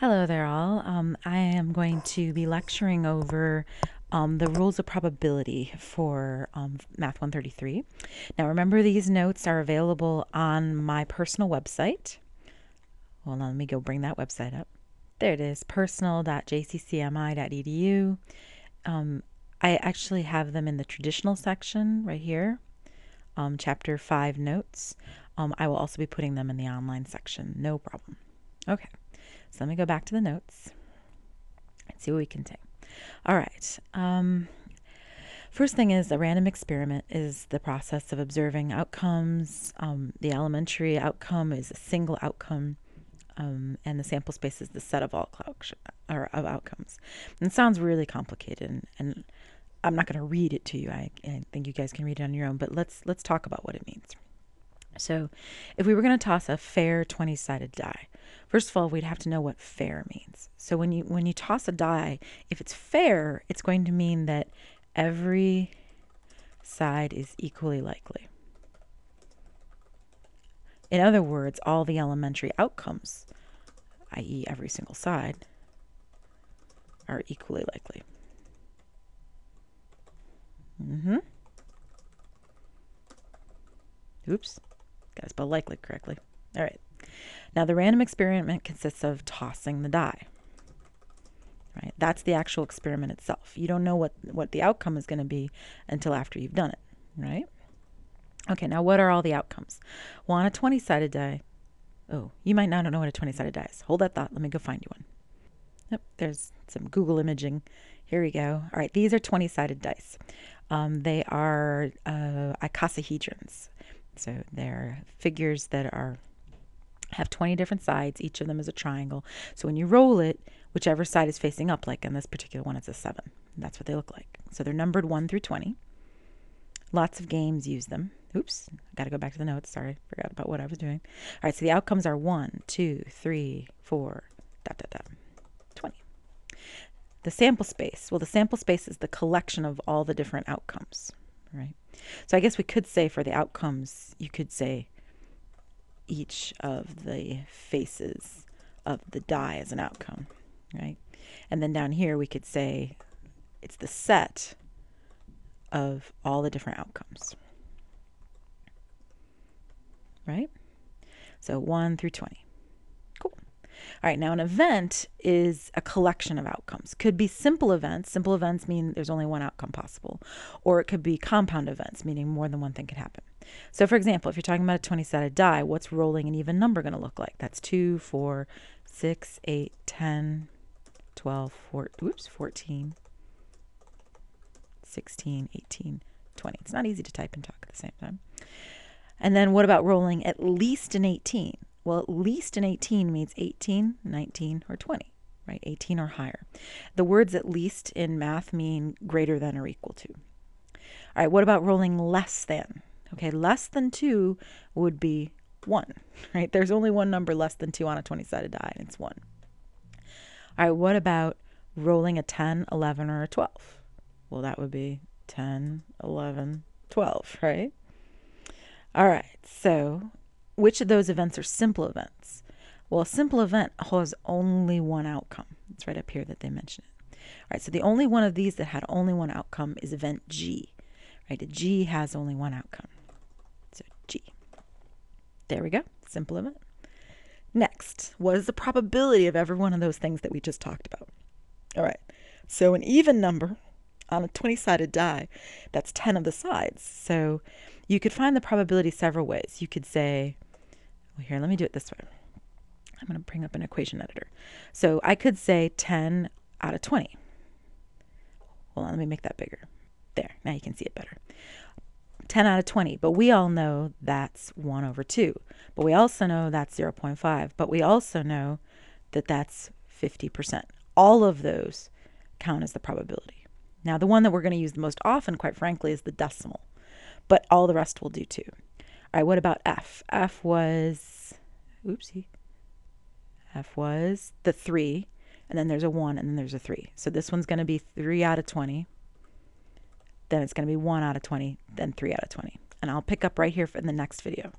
Hello there all. I am going to be lecturing over the rules of probability for Math 133. Now remember, these notes are available on my personal website. Hold on, let me go bring that website up. There it is, personal.jccmi.edu. I actually have them in the traditional section right here, chapter 5 notes. I will also be putting them in the online section, no problem. Okay. So let me go back to the notes and see what we can take. All right. First thing is, a random experiment is the process of observing outcomes. The elementary outcome is a single outcome, and the sample space is the set of all of outcomes. And it sounds really complicated, and I'm not going to read it to you. I think you guys can read it on your own, but let's talk about what it means. So if we were going to toss a fair 20-sided die, first of all, we'd have to know what fair means. So when you toss a die, if it's fair, it's going to mean that every side is equally likely. In other words, all the elementary outcomes, i.e. every single side, are equally likely. Oops. Got to spell likely correctly. All right. Now, the random experiment consists of tossing the die. Right? That's the actual experiment itself. You don't know what the outcome is going to be until after you've done it. Right? Okay, now what are all the outcomes? Well, on a 20-sided die, oh, you might not know what a 20-sided die is. Hold that thought. Let me go find you one. Yep, there's some Google imaging. Here we go. All right, these are 20-sided dice. They are icosahedrons. So they're figures that have 20 different sides. Each of them is a triangle. So when you roll it, whichever side is facing up, like in this particular one, it's a 7. That's what they look like. So they're numbered 1 through 20. Lots of games use them. Oops, got to go back to the notes. Sorry, forgot about what I was doing. All right, so the outcomes are 1, 2, 3, 4, 20. The sample space. Well, the sample space is the collection of all the different outcomes, right? So I guess we could say for the outcomes, you could say each of the faces of the die as an outcome, right? And then down here we could say it's the set of all the different outcomes, right? So 1 through 20. Cool. All right, now an event is a collection of outcomes. Could be simple events. Simple events mean there's only one outcome possible. Or it could be compound events, meaning more than one thing could happen. So for example, if you're talking about a 20-sided die, what's rolling an even number going to look like? That's 2, 4, 6, 8, 10, 12, 14, 16, 18, 20. It's not easy to type and talk at the same time. And then what about rolling at least an 18? Well, at least an 18 means 18, 19, or 20, right? 18 or higher. The words at least in math mean greater than or equal to. All right, what about rolling less than? Okay, less than 2 would be 1, right? There's only one number less than 2 on a 20-sided die, and it's 1. All right, what about rolling a 10, 11, or a 12? Well, that would be 10, 11, 12, right? All right, so which of those events are simple events? Well, a simple event has only one outcome. It's right up here that they mention it. All right, so the only one of these that had only one outcome is event G. Right, a G has only one outcome. So G. There we go, simple event. Next, what is the probability of every one of those things that we just talked about? All right, so an even number on a 20-sided die, that's 10 of the sides. So you could find the probability several ways. You could say, well, here, let me do it this way. I'm going to bring up an equation editor. So I could say 10 out of 20. Hold on, let me make that bigger. There, now you can see it better. 10 out of 20, but we all know that's 1 over 2. But we also know that's 0.5. But we also know that that's 50%. All of those count as the probability. Now, the one that we're going to use the most often, quite frankly, is the decimal. But all the rest will do too. All right, what about F? F was, oopsie. F was the 3, and then there's a 1, and then there's a 3. So this one's going to be 3 out of 20. Then it's going to be 1 out of 20, then 3 out of 20. And I'll pick up right here in the next video.